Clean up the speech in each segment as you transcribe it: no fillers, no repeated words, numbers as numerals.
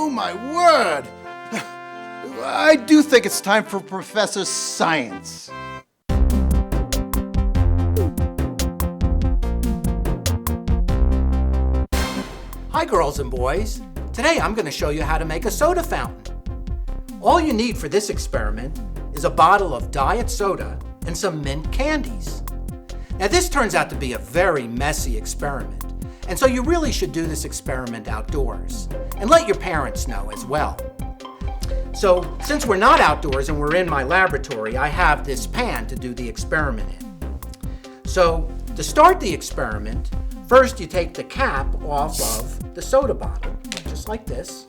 Oh my word! I do think it's time for Professor Science. Hi girls and boys. Today I'm going to show you how to make a soda fountain. All you need for this experiment is a bottle of diet soda and some mint candies. Now this turns out to be a very messy experiment, and so you really should do this experiment outdoors, and let your parents know as well. So since we're not outdoors and we're in my laboratory, I have this pan to do the experiment in. So to start the experiment, first you take the cap off of the soda bottle, just like this,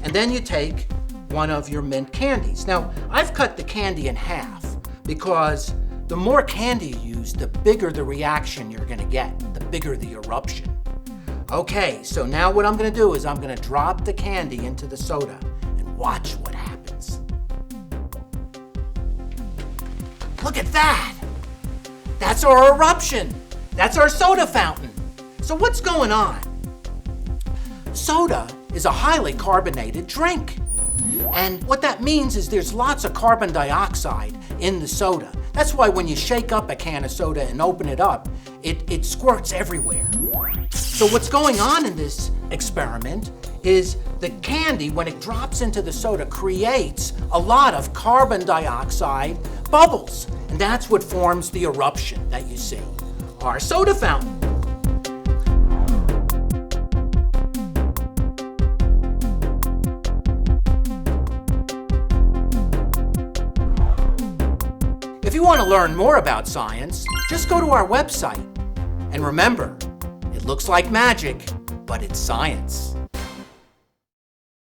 and then you take one of your mint candies. Now, I've cut the candy in half because the more candy you use, the bigger the reaction you're gonna get, the bigger the eruption. Okay, so now what I'm gonna do is I'm gonna drop the candy into the soda and watch what happens. Look at that! That's our eruption! That's our soda fountain. So what's going on? Soda is a highly carbonated drink. And what that means is there's lots of carbon dioxide in the soda. That's why when you shake up a can of soda and open it up, it squirts everywhere. So what's going on in this experiment is the candy, when it drops into the soda, creates a lot of carbon dioxide bubbles. And that's what forms the eruption that you see, our soda fountain. If you want to learn more about science, just go to our website. And remember, it looks like magic, but it's science.